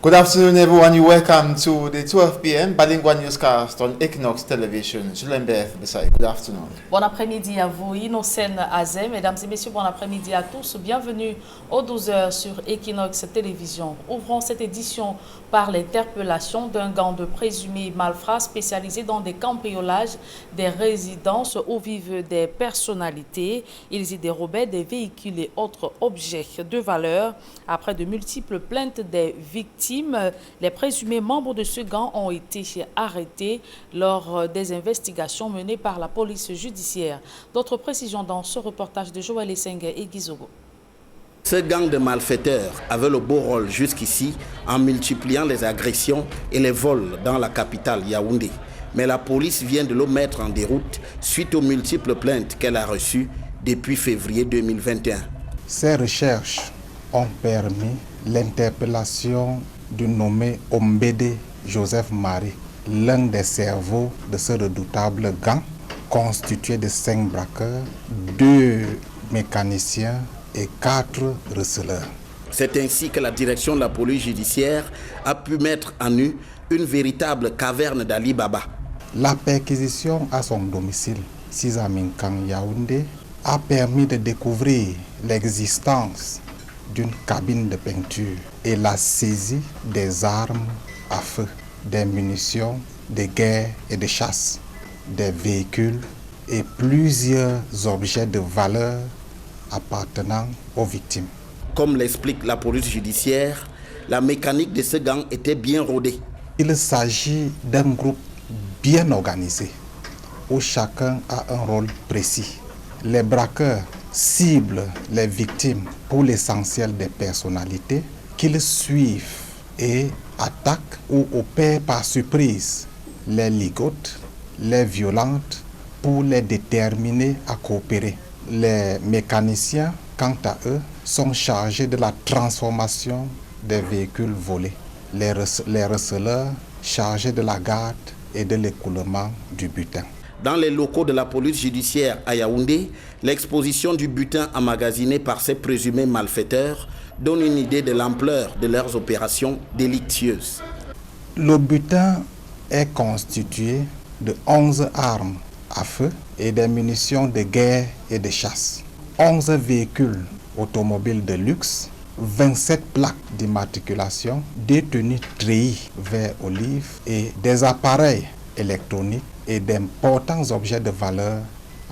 Good afternoon, everyone. You welcome to the 12 p.m. bilingual newscast on Equinox Television. Julien Beth Besai. Good afternoon. Bon après-midi à vous, Innocène Azé. Mesdames et messieurs, bon après-midi à tous. Bienvenue aux 12h sur Equinox Télévision. Ouvrons cette édition par l'interpellation d'un gang de présumés malfrats spécialisés dans des cambriolages des résidences où vivent des personnalités. Ils y dérobaient des véhicules et autres objets de valeur. Après de multiples plaintes des victimes, les présumés membres de ce gang ont été arrêtés lors des investigations menées par la police judiciaire. D'autres précisions dans ce reportage de Joël Essengue et Gizogo. Ce gang de malfaiteurs avait le beau rôle jusqu'ici en multipliant les agressions et les vols dans la capitale Yaoundé. Mais la police vient de le mettre en déroute suite aux multiples plaintes qu'elle a reçues depuis février 2021. Ces recherches ont permis l'interpellation du nommé Ombede Joseph Marie, l'un des cerveaux de ce redoutable gang constitué de 5 braqueurs, 2 mécaniciens et 4 receleurs. C'est ainsi que la direction de la police judiciaire a pu mettre en nu une véritable caverne d'Ali Baba. La perquisition à son domicile, Sizaminkan Yaoundé, a permis de découvrir l'existence d'une cabine de peinture et la saisie des armes à feu, des munitions de guerre et de chasse, des véhicules et plusieurs objets de valeur appartenant aux victimes. Comme l'explique la police judiciaire, la mécanique de ce gang était bien rodée. Il s'agit d'un groupe bien organisé où chacun a un rôle précis. Les braqueurs ciblent les victimes pour l'essentiel des personnalités qu'ils suivent et attaquent ou opèrent par surprise, les ligotent, les violentent pour les déterminer à coopérer. Les mécaniciens, quant à eux, sont chargés de la transformation des véhicules volés. Les receleurs chargés de la garde et de l'écoulement du butin. Dans les locaux de la police judiciaire à Yaoundé, l'exposition du butin emmagasiné par ces présumés malfaiteurs donne une idée de l'ampleur de leurs opérations délictueuses. Le butin est constitué de 11 armes à feu et des munitions de guerre et de chasse, 11 véhicules automobiles de luxe, 27 plaques d'immatriculation, des tenues treillis vert olive et des appareils électroniques et d'importants objets de valeur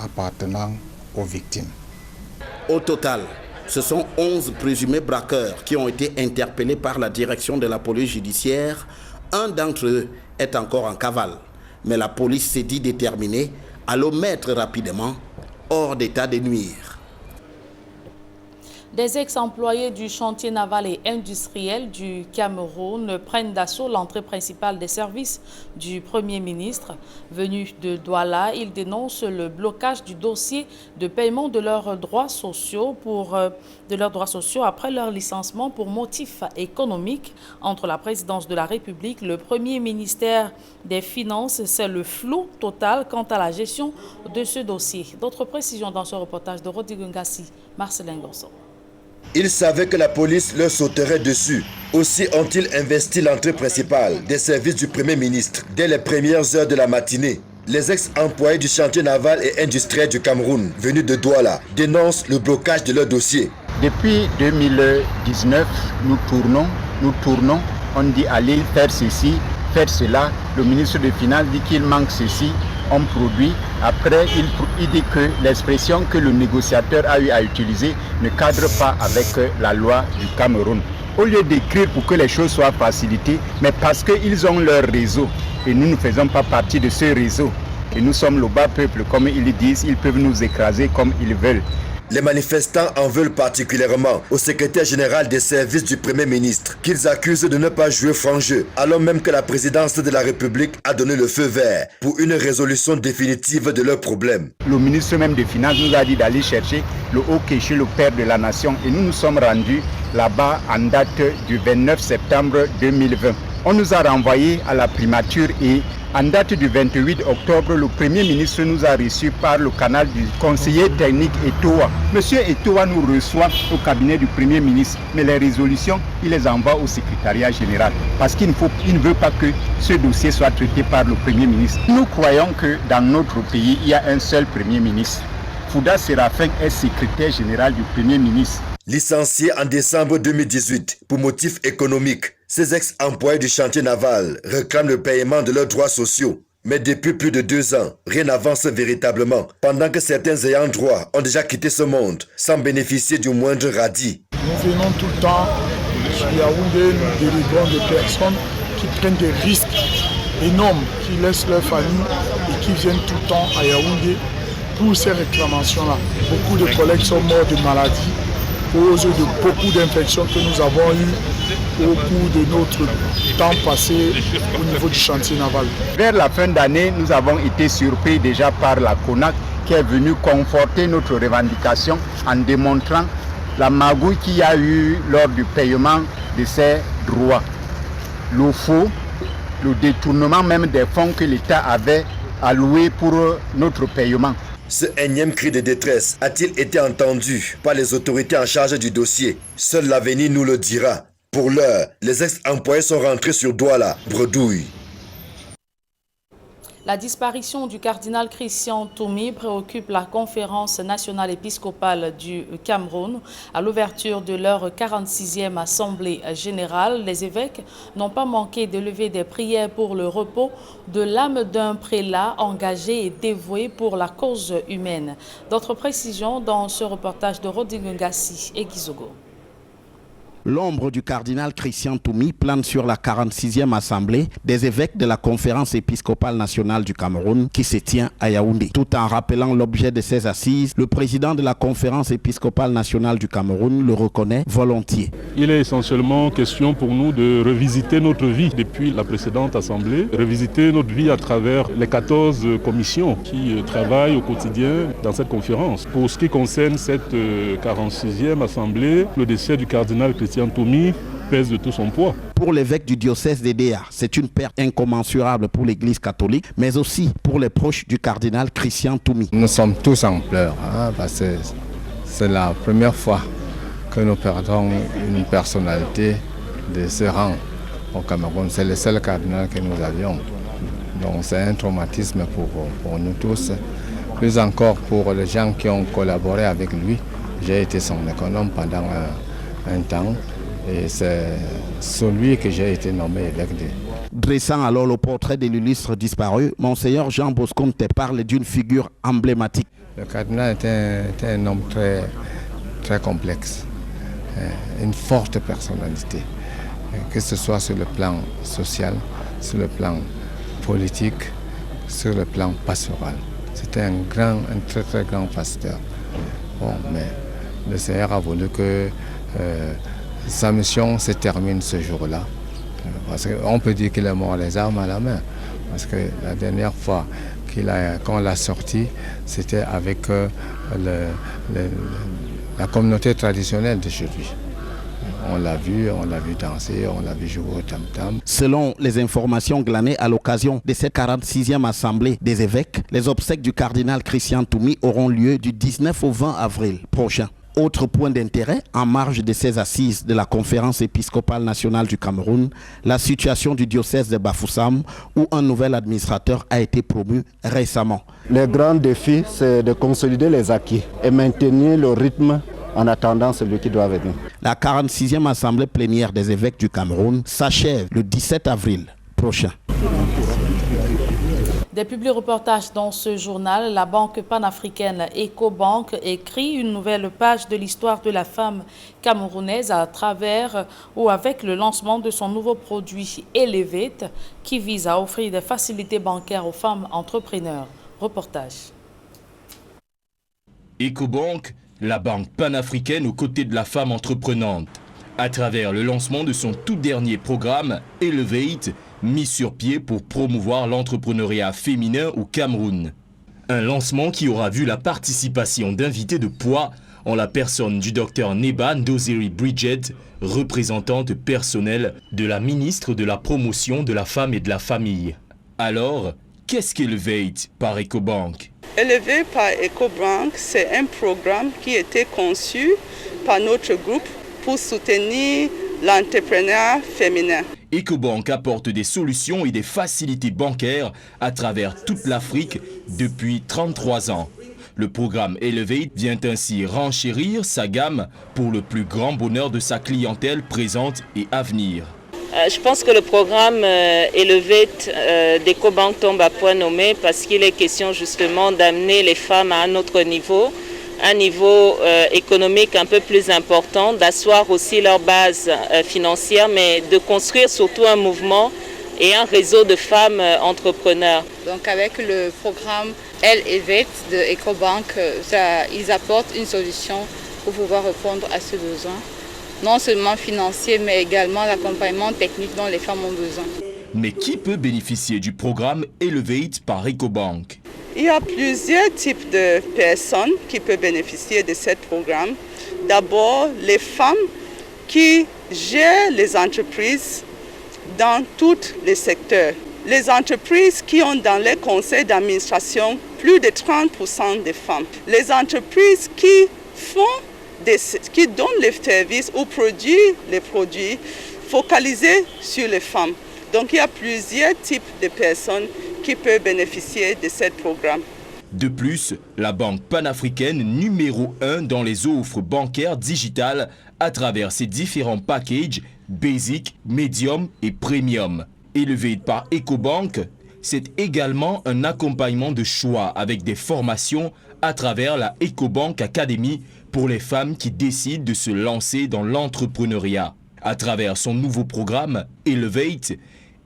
appartenant aux victimes. Au total, ce sont 11 présumés braqueurs qui ont été interpellés par la direction de la police judiciaire. Un d'entre eux est encore en cavale, mais la police s'est dit déterminée à le mettre rapidement hors d'état de nuire. Des ex-employés du chantier naval et industriel du Cameroun prennent d'assaut l'entrée principale des services du Premier ministre. Venus de Douala, ils dénoncent le blocage du dossier de paiement de leurs droits sociaux, après leur licenciement pour motif économique. Entre la présidence de la République, le Premier ministère des Finances, c'est le flou total quant à la gestion de ce dossier. D'autres précisions dans ce reportage de Rodrigue Ngassi, Marcelin Gorson. Ils savaient que la police leur sauterait dessus. Aussi ont-ils investi l'entrée principale des services du Premier ministre dès les premières heures de la matinée. Les ex-employés du chantier naval et industriel du Cameroun, venus de Douala, dénoncent le blocage de leur dossier. Depuis 2019, nous tournons, on dit allez faire ceci, faire cela. Le ministre des Finances dit qu'il manque ceci. On produit. Après, il dit que l'expression que le négociateur a eu à utiliser ne cadre pas avec la loi du Cameroun. Au lieu d'écrire pour que les choses soient facilitées, mais parce qu'ils ont leur réseau et nous ne faisons pas partie de ce réseau. Et nous sommes le bas peuple, comme ils disent, ils peuvent nous écraser comme ils veulent. Les manifestants en veulent particulièrement au secrétaire général des services du Premier ministre, qu'ils accusent de ne pas jouer franc jeu, alors même que la présidence de la République a donné le feu vert pour une résolution définitive de leurs problèmes. Le ministre même des Finances nous a dit d'aller chercher le haut kéché, le père de la nation, et nous nous sommes rendus là-bas en date du 29 septembre 2020. On nous a renvoyés à la primature et en date du 28 octobre, le Premier ministre nous a reçus par le canal du conseiller technique Etoa. Monsieur Etoa nous reçoit au cabinet du Premier ministre, mais les résolutions, il les envoie au secrétariat général parce qu'il ne veut pas que ce dossier soit traité par le Premier ministre. Nous croyons que dans notre pays, il y a un seul Premier ministre. Fouda Séraphin est secrétaire général du Premier ministre. Licencié en décembre 2018 pour motifs économiques, ces ex-employés du chantier naval réclament le paiement de leurs droits sociaux. Mais depuis plus de 2 ans, rien n'avance véritablement, pendant que certains ayants droit ont déjà quitté ce monde sans bénéficier du moindre radis. Nous venons tout le temps sur Yaoundé, nous délivrons des personnes qui prennent des risques énormes, qui laissent leur famille et qui viennent tout le temps à Yaoundé pour ces réclamations-là. Beaucoup de collègues sont morts de maladies, cause de beaucoup d'infections que nous avons eues au cours de notre temps passé au niveau du chantier naval. Vers la fin d'année, nous avons été surpris déjà par la CONAC qui est venue conforter notre revendication en démontrant la magouille qu'il y a eu lors du paiement de ces droits. Le faux, le détournement même des fonds que l'État avait alloués pour notre paiement. Ce énième cri de détresse a-t-il été entendu par les autorités en charge du dossier? Seul l'avenir nous le dira. Pour l'heure, les ex-employés sont rentrés sur Douala, bredouille. La disparition du cardinal Christian Toumi préoccupe la conférence nationale épiscopale du Cameroun. À l'ouverture de leur 46e assemblée générale, les évêques n'ont pas manqué de lever des prières pour le repos de l'âme d'un prélat engagé et dévoué pour la cause humaine. D'autres précisions dans ce reportage de Rodrigue Ngassi et Gizogo. L'ombre du cardinal Christian Toumi plane sur la 46e assemblée des évêques de la conférence épiscopale nationale du Cameroun qui se tient à Yaoundé. Tout en rappelant l'objet de ces assises, le président de la conférence épiscopale nationale du Cameroun le reconnaît volontiers. Il est essentiellement question pour nous de revisiter notre vie depuis la précédente assemblée, revisiter notre vie à travers les 14 commissions qui travaillent au quotidien dans cette conférence. Pour ce qui concerne cette 46e assemblée, le décès du cardinal Christian Toumi pèse de tout son poids. Pour l'évêque du diocèse d'Edéa, c'est une perte incommensurable pour l'Église catholique, mais aussi pour les proches du cardinal Christian Toumi. Nous sommes tous en pleurs, parce que c'est la première fois que nous perdons une personnalité de ce rang au Cameroun. C'est le seul cardinal que nous avions. Donc c'est un traumatisme pour nous tous. Plus encore pour les gens qui ont collaboré avec lui. J'ai été son économe pendant un temps et c'est celui que j'ai été nommé évêque de. Dressant alors le portrait de l'illustre disparu, Monseigneur Jean Boscomte parle d'une figure emblématique. Le cardinal était un homme très, très complexe, une forte personnalité, que ce soit sur le plan social, sur le plan politique, sur le plan pastoral. C'était un très très grand pasteur. Bon, mais le Seigneur a voulu que sa mission se termine ce jour-là. Parce qu'on peut dire qu'il est mort les armes à la main. Parce que la dernière fois qu'on l'a sorti, c'était avec la communauté traditionnelle de chez lui. On l'a vu danser, on l'a vu jouer au tam-tam. Selon les informations glanées à l'occasion de cette 46e assemblée des évêques, les obsèques du cardinal Christian Toumi auront lieu du 19 au 20 avril prochain. Autre point d'intérêt, en marge de ces assises de la conférence épiscopale nationale du Cameroun, la situation du diocèse de Bafoussam, où un nouvel administrateur a été promu récemment. Le grand défi, c'est de consolider les acquis et maintenir le rythme en attendant celui qui doit venir. La 46e assemblée plénière des évêques du Cameroun s'achève le 17 avril prochain. Des publi-reportages dans ce journal, la banque panafricaine Ecobank écrit une nouvelle page de l'histoire de la femme camerounaise à travers ou avec le lancement de son nouveau produit Elevate qui vise à offrir des facilités bancaires aux femmes entrepreneurs. Reportage. Ecobank, la banque panafricaine aux côtés de la femme entreprenante. À travers le lancement de son tout dernier programme Elevate, mis sur pied pour promouvoir l'entrepreneuriat féminin au Cameroun. Un lancement qui aura vu la participation d'invités de poids en la personne du docteur Neba Ndoziri Bridget, représentante personnelle de la ministre de la Promotion de la Femme et de la Famille. Alors, qu'est-ce qu'Elevate par Ecobank? Elevate par Ecobank, c'est un programme qui a été conçu par notre groupe pour soutenir l'entrepreneuriat féminin. Ecobank apporte des solutions et des facilités bancaires à travers toute l'Afrique depuis 33 ans. Le programme Elevate vient ainsi renchérir sa gamme pour le plus grand bonheur de sa clientèle présente et à venir. Je pense que le programme Elevate d'Ecobank tombe à point nommé parce qu'il est question justement d'amener les femmes à un autre niveau, un niveau économique un peu plus important, d'asseoir aussi leur base financière, mais de construire surtout un mouvement et un réseau de femmes entrepreneurs. Donc avec le programme Elevate de Ecobank, ils apportent une solution pour pouvoir répondre à ce besoin, non seulement financier, mais également l'accompagnement technique dont les femmes ont besoin. Mais qui peut bénéficier du programme Elevate par Ecobank? Il y a plusieurs types de personnes qui peuvent bénéficier de ce programme. D'abord, les femmes qui gèrent les entreprises dans tous les secteurs. Les entreprises qui ont dans les conseils d'administration plus de 30% de femmes. Les entreprises qui donnent les services ou produisent les produits focalisés sur les femmes. Donc il y a plusieurs types de personnes qui peuvent bénéficier de ce programme. De plus, la banque panafricaine numéro 1 dans les offres bancaires digitales à travers ses différents packages Basic, Medium et Premium. Élevé par Ecobank, c'est également un accompagnement de choix avec des formations à travers la Ecobank Academy pour les femmes qui décident de se lancer dans l'entrepreneuriat. À travers son nouveau programme Elevate,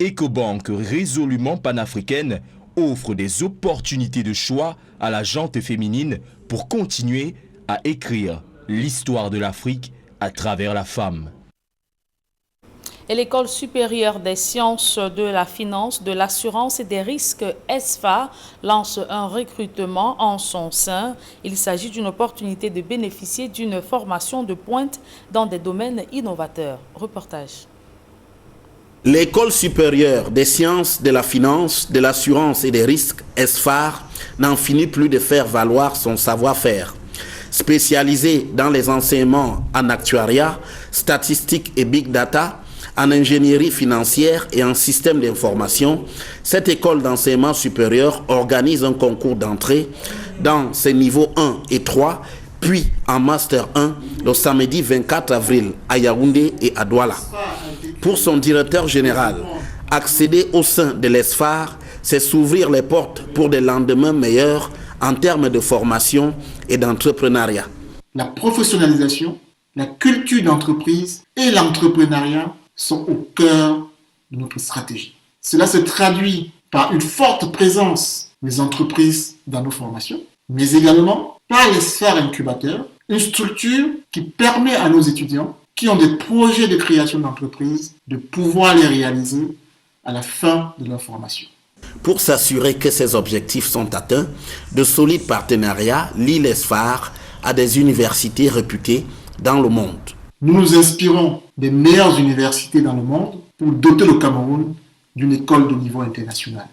Ecobank résolument panafricaine offre des opportunités de choix à la gente féminine pour continuer à écrire l'histoire de l'Afrique à travers la femme. Et l'École supérieure des sciences de la finance, de l'assurance et des risques ESFA lance un recrutement en son sein. Il s'agit d'une opportunité de bénéficier d'une formation de pointe dans des domaines innovateurs. Reportage. L'École supérieure des sciences de la finance, de l'assurance et des risques ESFA n'en finit plus de faire valoir son savoir-faire. Spécialisée dans les enseignements en actuariat, statistique et big data, en ingénierie financière et en système d'information, cette école d'enseignement supérieur organise un concours d'entrée dans ses niveaux 1 et 3, puis en Master 1 le samedi 24 avril à Yaoundé et à Douala. Pour son directeur général, accéder au sein de l'ESFAR, c'est s'ouvrir les portes pour des lendemains meilleurs en termes de formation et d'entrepreneuriat. La professionnalisation, la culture d'entreprise et l'entrepreneuriat sont au cœur de notre stratégie. Cela se traduit par une forte présence des entreprises dans nos formations, mais également par les sphères incubateurs, une structure qui permet à nos étudiants qui ont des projets de création d'entreprise de pouvoir les réaliser à la fin de leur formation. Pour s'assurer que ces objectifs sont atteints, de solides partenariats lient l'ESFAR à des universités réputées dans le monde. Nous nous inspirons des meilleures universités dans le monde pour doter le Cameroun d'une école de niveau international.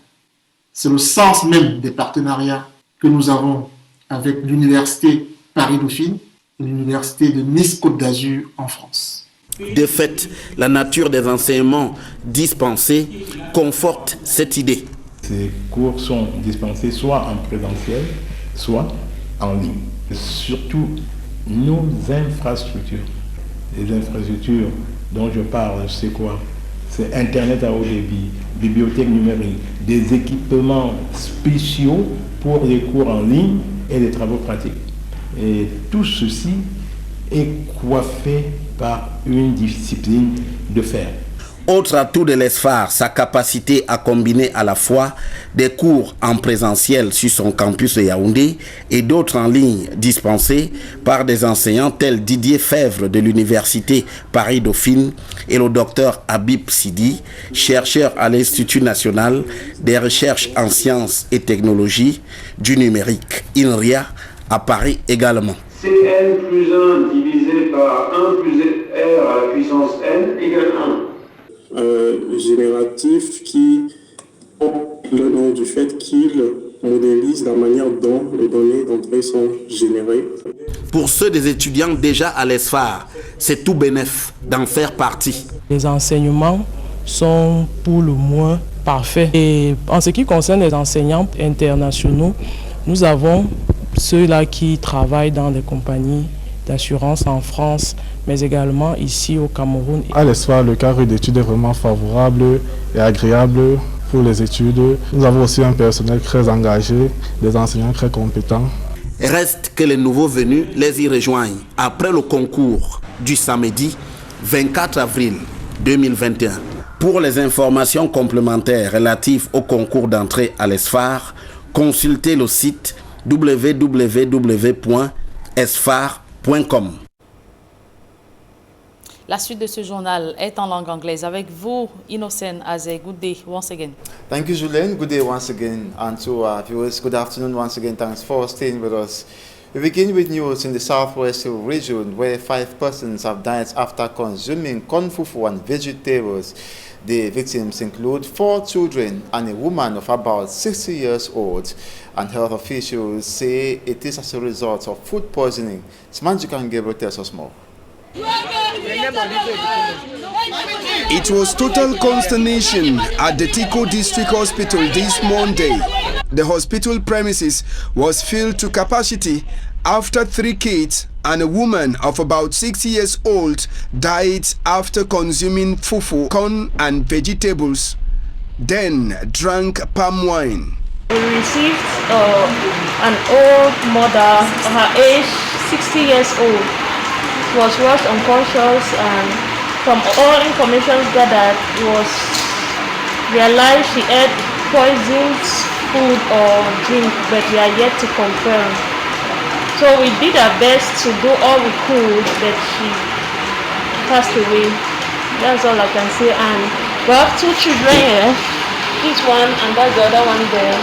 C'est le sens même des partenariats que nous avons avec l'université Paris-Dauphine et l'université de Nice-Côte d'Azur en France. De fait, la nature des enseignements dispensés conforte cette idée. Ces cours sont dispensés soit en présentiel, soit en ligne. Surtout nos infrastructures. Les infrastructures dont je parle, c'est quoi? C'est Internet à haut débit, bibliothèque numérique, des équipements spéciaux pour les cours en ligne et les travaux pratiques. Et tout ceci est coiffé par une discipline de fer. Autre atout de l'ESFAR, sa capacité à combiner à la fois des cours en présentiel sur son campus de Yaoundé et d'autres en ligne dispensés par des enseignants tels Didier Fèvre de l'université Paris-Dauphine et le docteur Habib Sidi, chercheur à l'Institut national des recherches en sciences et technologies du numérique, INRIA, à Paris également. Cn plus 1 divisé par 1 plus R à la puissance n égale 1. Génératif qui le nom du fait qu'il modélise la manière dont les données d'entrée sont générées. Pour ceux des étudiants déjà à l'ESFAR, c'est tout bénef d'en faire partie. Les enseignements sont pour le moins parfaits. Et en ce qui concerne les enseignants internationaux, nous avons ceux-là qui travaillent dans des compagnies d'assurance en France, mais également ici au Cameroun. À l'ESFAR, le cadre d'études est vraiment favorable et agréable pour les études. Nous avons aussi un personnel très engagé, des enseignants très compétents. Reste que les nouveaux venus les y rejoignent après le concours du samedi 24 avril 2021. Pour les informations complémentaires relatives au concours d'entrée à l'ESFAR, consultez le site www.esfar.com. La suite de ce journal est en langue anglaise. Avec vous, Innocent Azé. Good day once again. Thank you, Julien. Good day once again. And to our viewers, good afternoon once again. Thanks for staying with us. We begin with news in the southwest region where 5 persons have died after consuming corn fufu and vegetables. The victims include 4 children and a woman of about 60 years old. And health officials say it is as a result of food poisoning. Smanjikan Gabriel tells us more. It was total consternation at the Tiko District Hospital this Monday. The hospital premises was filled to capacity after 3 kids and a woman of about 60 years old died after consuming fufu, corn and vegetables, then drank palm wine. We received an old mother, her age 60 years old. She was rushed unconscious, and from all information gathered, it was realized she ate poisoned food or drink, but we are yet to confirm. So we did our best to do all we could, but she passed away. That's all I can say. And we have 2 children here, this one and that's the other one there.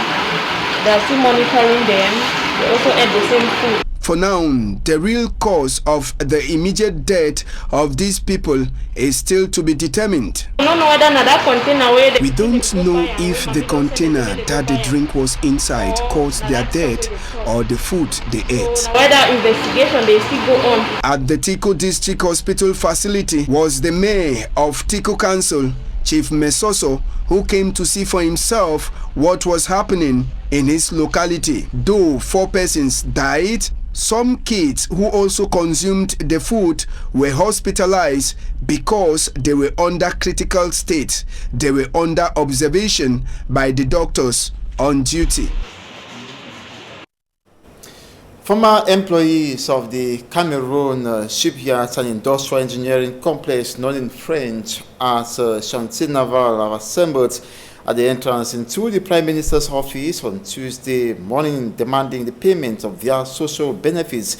They are still monitoring them. They also ate the same food. For now, the real cause of the immediate death of these people is still to be determined. We don't know whether that container We don't know if the container that the drink was inside caused their death or the food they ate. Whether investigation they still go on. At the Tiko District Hospital facility was the mayor of Tiko Council, Chief Mesoso, who came to see for himself what was happening in his locality. Though 4 persons died, some kids who also consumed the food were hospitalized because they were under critical state. They were under observation by the doctors on duty. Former employees of the Cameroon Shipyards and Industrial Engineering Complex, known in French as Chantier Naval, have assembled at the entrance into the Prime Minister's office on Tuesday morning, demanding the payment of their social benefits.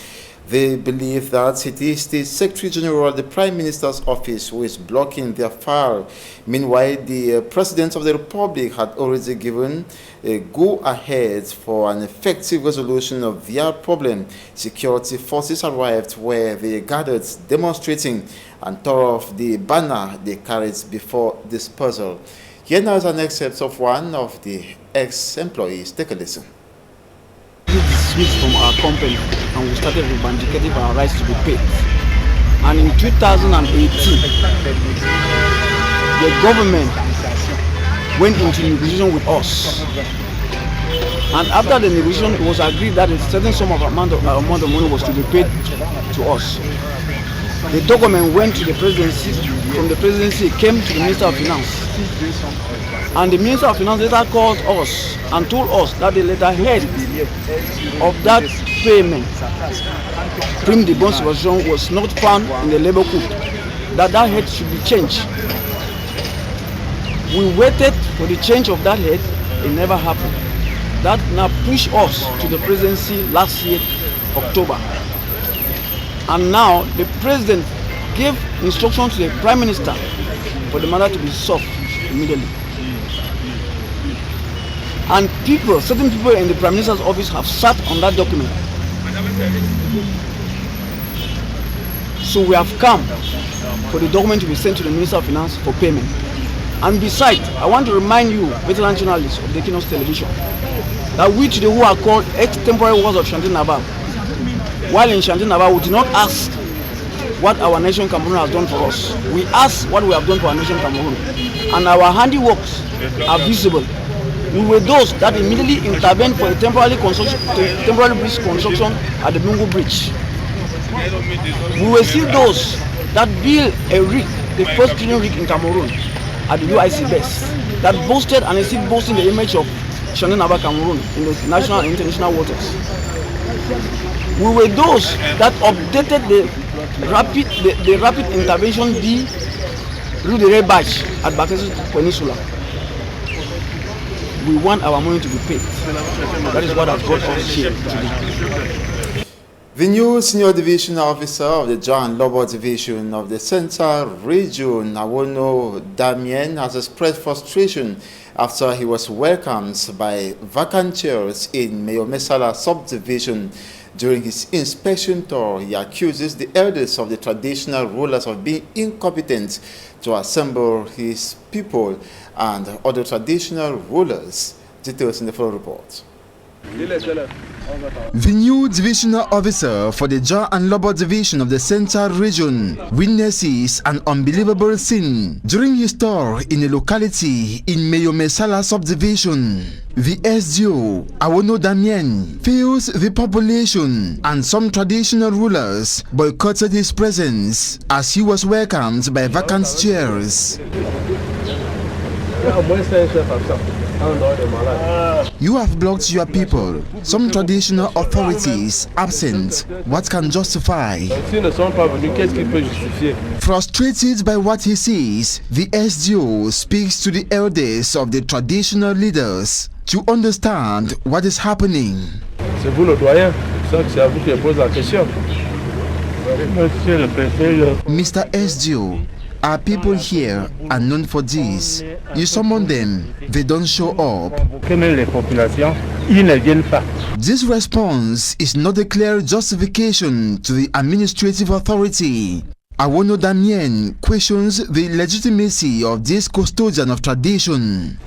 They believe that it is the Secretary General of the Prime Minister's office who is blocking their file. Meanwhile, the President of the Republic had already given a go-ahead for an effective resolution of their problem. Security forces arrived where they gathered, demonstrating, and tore off the banner they carried before dispersal. Here now is an excerpt of one of the ex-employees. Take a listen. We dismissed from our company and we started revendicating our rights to be paid. And in 2018, the government went into negotiation with us. And after the negotiation, it was agreed that a certain sum of amount of money was to be paid to us. The document went to the presidency. From the presidency, it came to the Minister of Finance. And the Minister of Finance later called us and told us that the letterhead of that payment, prime de bonne subvention, was not found in the labor code. That head should be changed. We waited for the change of that head. It never happened. That now pushed us to the presidency last year, October. And now the president gave instruction to the Prime Minister for the matter to be solved immediately. And certain people in the Prime Minister's office have sat on that document. So we have come for the document to be sent to the Minister of Finance for payment. And besides, I want to remind you, veteran journalists of the Equinox Television, that we today who are called ex-temporary wards of Shanti Naval, while in Shanti Naval, we do not ask what our nation Cameroon has done for us. We ask what we have done for our nation Cameroon. And our handiworks are visible. We were those that immediately intervened for a temporary bridge construction at the Bungu Bridge. We were still those that built a rig, the first cleaning rig in Cameroon, at the UIC base, that boasted and is still boasting the image of Shanti Naval Cameroon in the national and international waters. We were those that updated the rapid intervention D through the Red Badge at Bakassi Peninsula. We want our money to be paid. That is what has brought us here today. The new Senior Division Officer of the John Lobo Division of the Central Region, Awono Damien, has expressed frustration after he was welcomed by vacant chairs in Mayomesala Subdivision. During his inspection tour, he accuses the elders of the traditional rulers of being incompetent to assemble his people and other traditional rulers. Details in the full report. The new divisional officer for the John and Lobo Division of the Central Region witnesses an unbelievable scene during his tour in a locality in Mayomesala Subdivision. The SDO, Awono Damien, feels the population and some traditional rulers boycotted his presence as he was welcomed by vacant chairs. You have blocked your people. Some traditional authorities absent. What can justify? Frustrated by what he sees, the SDO speaks to the elders of the traditional leaders to understand what is happening. Mr. SDO, our people here are known for this. You summon them, they don't show up. This response is not a clear justification to the administrative authority. Awono Damien questions the legitimacy of this custodian of tradition.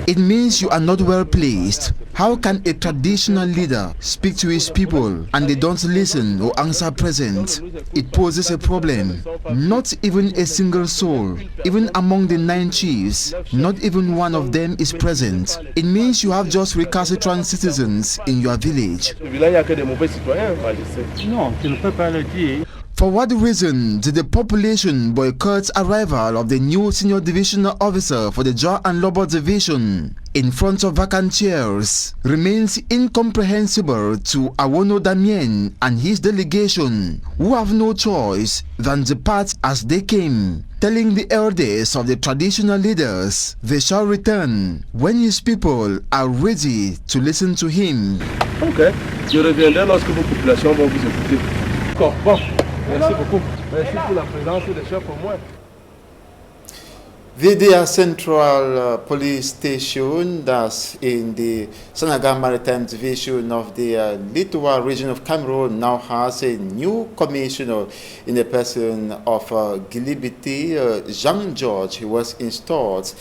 It means you are not well placed. How can a traditional leader speak to his people and they don't listen or answer present? It poses a problem. Not even a single soul, even among the 9 chiefs, not even one of them is present. It means you have just recalcitrant citizens in your village. For what reason did the population boycott arrival of the new senior divisional officer for the John and Lobo Division in front of vacant chairs remains incomprehensible to Awono Damien and his delegation, who have no choice than depart as they came, telling the elders of the traditional leaders they shall return when his people are ready to listen to him. Ok, je reviendrai lorsque vos populations vont vous écouter. Bon. Merci beaucoup. Merci pour la présence des chefs au moins. Vidya Central Police Station, that's in the Senegal Maritime Division of the Littoral region of Cameroon, now has a new commissioner in the person of Gilibiti Jean-Georges. He was installed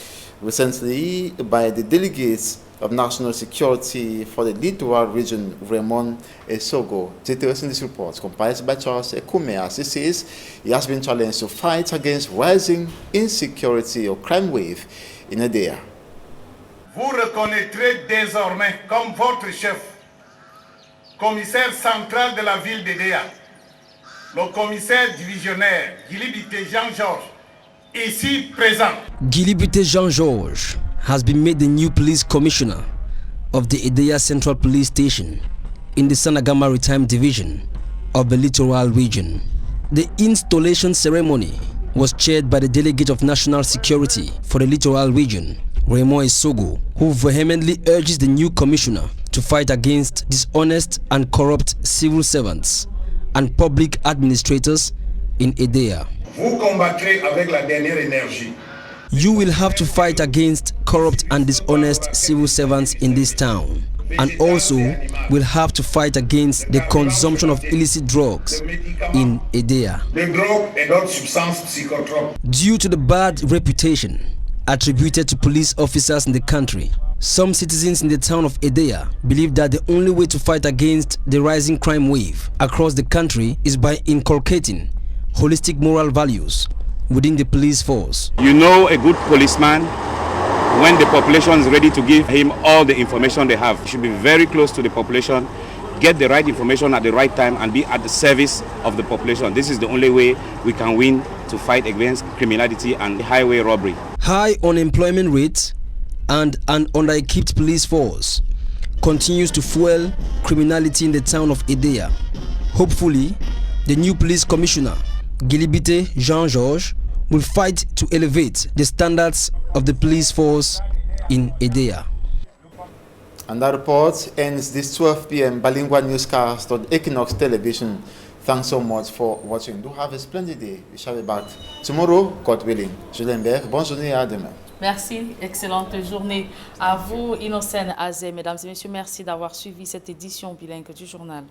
recently by the delegates of National Security for the Littoral region, Raymond Esogo. Details in this report, compiled by Charles Ekume, as he says he has been challenged to fight against rising insecurity or crime wave in Edea. Vous reconnaîtrez désormais comme votre chef, commissaire central de la ville d'Edea, le commissaire divisionnaire Gilibite Jean-Georges, ici présent. Gilibite Jean-Georges has been made the new police commissioner of the Edea Central Police Station in the Senegal Maritime Division of the Littoral region. The installation ceremony was chaired by the delegate of National Security for the Littoral region, Raymond Esogo, who vehemently urges the new commissioner to fight against dishonest and corrupt civil servants and public administrators in Edea. Vous combattrez avec la dernière énergie. You will have to fight against corrupt and dishonest civil servants in this town and also will have to fight against the consumption of illicit drugs in Edea. Due to the bad reputation attributed to police officers in the country, some citizens in the town of Edea believe that the only way to fight against the rising crime wave across the country is by inculcating holistic moral values within the police force. You know, a good policeman, when the population is ready to give him all the information they have, he should be very close to the population, get the right information at the right time, and be at the service of the population. This is the only way we can win to fight against criminality and highway robbery. High unemployment rates and an under-equipped police force continues to fuel criminality in the town of Edea. Hopefully, the new police commissioner, Gilibite Jean-Georges, will fight to elevate the standards of the police force in Edea. And that report ends this 12 p.m. bilingual newscast on Equinox Television. Thanks so much for watching. Do have a splendid day. We shall be back tomorrow, God willing. Julien Bert, bonne journée et à demain. Merci, excellente journée à vous, Innocène Azé. Mesdames et messieurs, merci d'avoir suivi cette édition bilingue du journal.